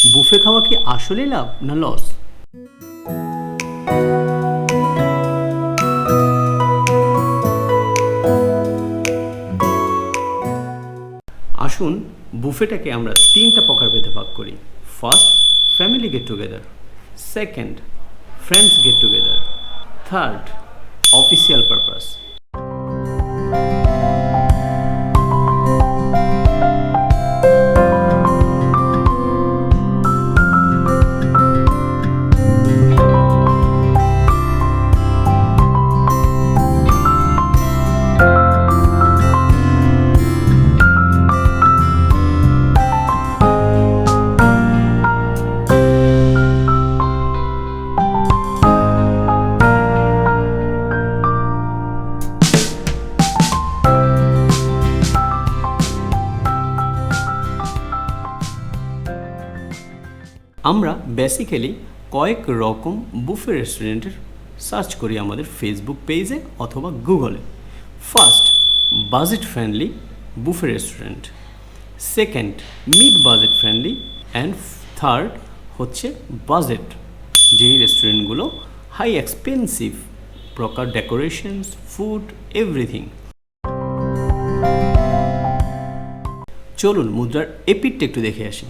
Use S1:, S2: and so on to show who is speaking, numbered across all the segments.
S1: Buffet খাওয়া কি আসলে লাভ না লস? আসুন বুফেটাকে আমরা তিনটা প্রকারভেদে ভাগ করি। First, family get together. Second, friends get together. Third, official purpose. আমরা বেসিক্যালি কয়েক রকম বুফে রেস্টুরেন্টের সার্চ করি আমাদের ফেসবুক পেজে অথবা গুগলে। First, budget friendly buffet restaurant. Second, mid budget friendly. And third হচ্ছে বাজেট, যেই রেস্টুরেন্টগুলো হাই এক্সপেন্সিভ, প্রকার ডেকোরেশনস, ফুড, এভরিথিং। চলুন মুদ্রার এপিকটা একটু দেখে আসি।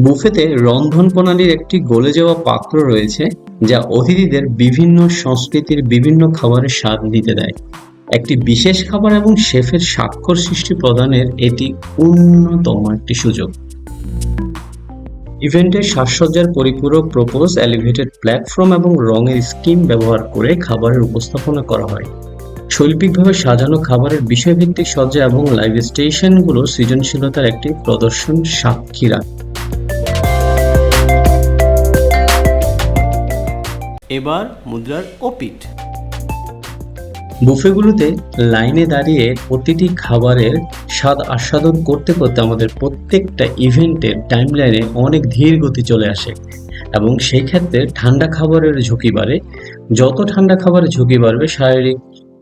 S2: বুফেতে রন্ধন প্রণালীর একটি গলে যাওয়া পাত্র রয়েছে যা অতিথিদের বিভিন্ন সংস্কৃতির বিভিন্ন খাবারের স্বাদ দিতে দেয়। একটি বিশেষ খাবার এবং শেফের স্বাক্ষর সৃষ্টি প্রদানের এটি অন্যতম একটি সুযোগ। ইভেন্টের সাজসজ্জার পরিপূরক প্রপোজ, এলিভেটেড প্ল্যাটফর্ম এবং রঙের স্কিম ব্যবহার করে খাবারের উপস্থাপনা করা হয়। শৈল্পিকভাবে সাজানো খাবারের বিষয়ভিত্তিক সজ্জা এবং লাইভ স্টেশনগুলো সৃজনশীলতার একটি প্রদর্শন সাক্ষী রাখে।
S1: এবার মুদ্রার ওপিট।
S2: বুফেগুলোতে লাইনে দাঁড়িয়ে প্রতিটি খাবারের স্বাদ আস্বাদন করতে করতে আমাদের প্রত্যেকটা ইভেন্টের টাইমলাইনে অনেক ধীর গতি চলে আসে এবং সেই ক্ষেত্রে ঠান্ডা খাবারের ঝুঁকি বাড়ে। যত ঠান্ডা খাবারের ঝুঁকি বাড়বে, শারীরিক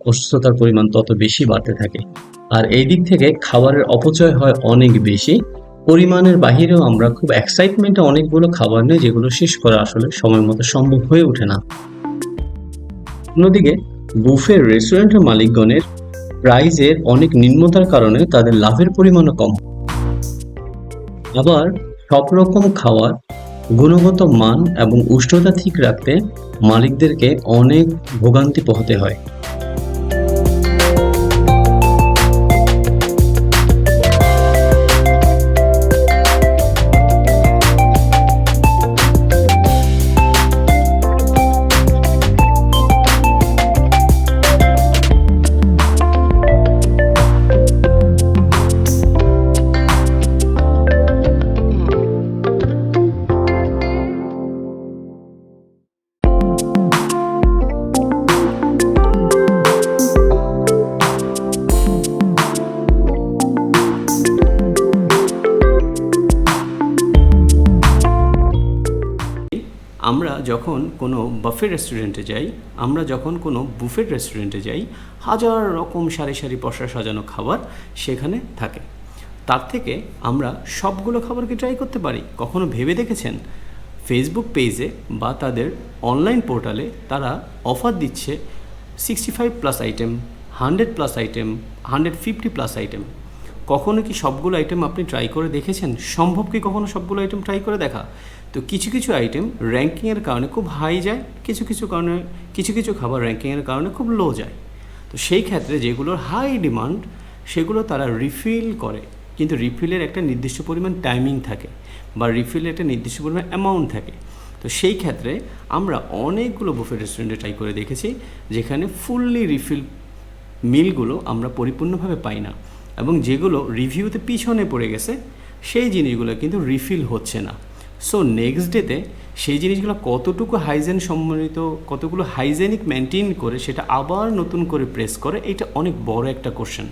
S2: অসুস্থতার পরিমাণ তত বেশি বাড়তে থাকে। আর এই দিক থেকে খাবারের অপচয় হয় অনেক বেশি। পরিমাণের বাহিরেও আমরা খুব এক্সাইটমেন্টে অনেকগুলো খাবার নেই, যেগুলো শেষ করা আসলে সময় মতো সম্ভব হয়ে ওঠে না। অন্যদিকে বুফে রেস্টুরেন্টের মালিকগণের প্রাইজের অনেক নিম্নতার কারণে তাদের লাভের পরিমাণও কম। আবার সব রকম খাওয়ার গুণগত মান এবং উষ্ণতা ঠিক রাখতে মালিকদেরকে অনেক ভোগান্তি পোহাতে হয়।
S1: আমরা যখন কোনো বাফে রেস্টুরেন্টে যাই, আমরা যখন কোনো বুফেট রেস্টুরেন্টে যাই, হাজার রকম সারি সারি পসরা সাজানো খাবার সেখানে থাকে। তার থেকে আমরা সবগুলো খাবারকে ট্রাই করতে পারি। কখনো ভেবে দেখেছেন ফেসবুক পেজে বা তাদের অনলাইন পোর্টালে তারা অফার দিচ্ছে 65+ আইটেম, 100+ আইটেম, 150+ আইটেম। কখনো কি সবগুলো আইটেম আপনি ট্রাই করে দেখেছেন? সম্ভব কি কখনো সবগুলো আইটেম ট্রাই করে দেখা? তো কিছু কিছু আইটেম র্যাঙ্কিংয়ের কারণে খুব হাই যায়, কিছু কিছু খাবার র্যাঙ্কিংয়ের কারণে খুব লো যায়। তো সেই ক্ষেত্রে যেগুলোর হাই ডিমান্ড সেগুলো তারা রিফিল করে, কিন্তু রিফিলের একটা নির্দিষ্ট পরিমাণ টাইমিং থাকে বা রিফিলের একটা নির্দিষ্ট পরিমাণ অ্যামাউন্ট থাকে। তো সেই ক্ষেত্রে আমরা অনেকগুলো বুফে রেস্টুরেন্টে ট্রাই করে দেখেছি যেখানে ফুললি রিফিল মিলগুলো আমরা পরিপূর্ণভাবে পাই না, এবং যেগুলো রিভিউতে পিছনে পড়ে গেছে সেই জিনিসগুলো কিন্তু রিফিল হচ্ছে না। সো নেক্সট ডেতে সেই জিনিসগুলো কতটুকু হাইজেন সম্বলিত, কতগুলো হাইজেনিক মেনটেন করে সেটা আবার নতুন করে প্রেস করে, এটা অনেক বড় একটা কোশ্চেন।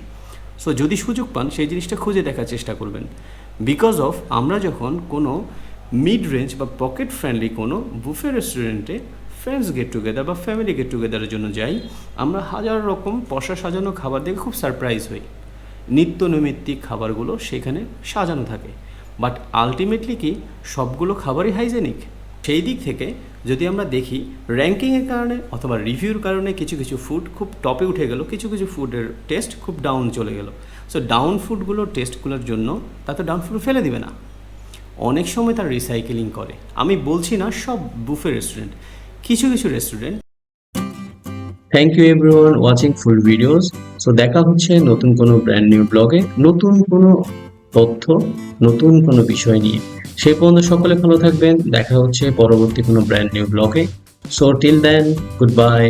S1: সো যদি সুযোগ পান সেই জিনিসটা খুঁজে দেখার চেষ্টা করবেন। বিকজ অফ আমরা যখন কোনো মিড রেঞ্জ বা পকেট ফ্রেন্ডলি কোনো বুফে রেস্টুরেন্টে ফ্রেন্ডস গেট টুগেদার বা ফ্যামিলি গেট টুগেদারের জন্য যাই, আমরা হাজার রকম পশা সাজানো খাবার দেখে খুব সারপ্রাইজ হই। নিত্য নৈমিত্তিক খাবারগুলো সেখানে সাজানো থাকে, বাট আলটিমেটলি কি সবগুলো খাবারই হাইজেনিক? সেই দিক থেকে যদি আমরা দেখি র্যাঙ্কিংয়ের কারণে অথবা রিভিউর কারণে কিছু কিছু ফুড খুব টপে উঠে গেল, কিছু কিছু ফুডের টেস্ট খুব ডাউন চলে গেল। সো ডাউন ফুডগুলোর টেস্টগুলোর জন্য তাতে ডাউন ফুড ফেলে দিবে না, অনেক সময় তার রিসাইকেলিং করে। আমি বলছি না সব বুফে রেস্টুরেন্ট, কিছু কিছু restaurant.
S2: Thank you everyone watching full videos. So দেখা হচ্ছে নতুন কোনো ব্র্যান্ড নিউ ব্লগে, নতুন কোনো তথ্য, নতুন কোনো বিষয় নিয়ে। সেই পর্যন্ত সকলে ভালো থাকবেন, দেখা হচ্ছে পরবর্তী কোনো ব্র্যান্ড নিউ ব্লগে। So till then, good by.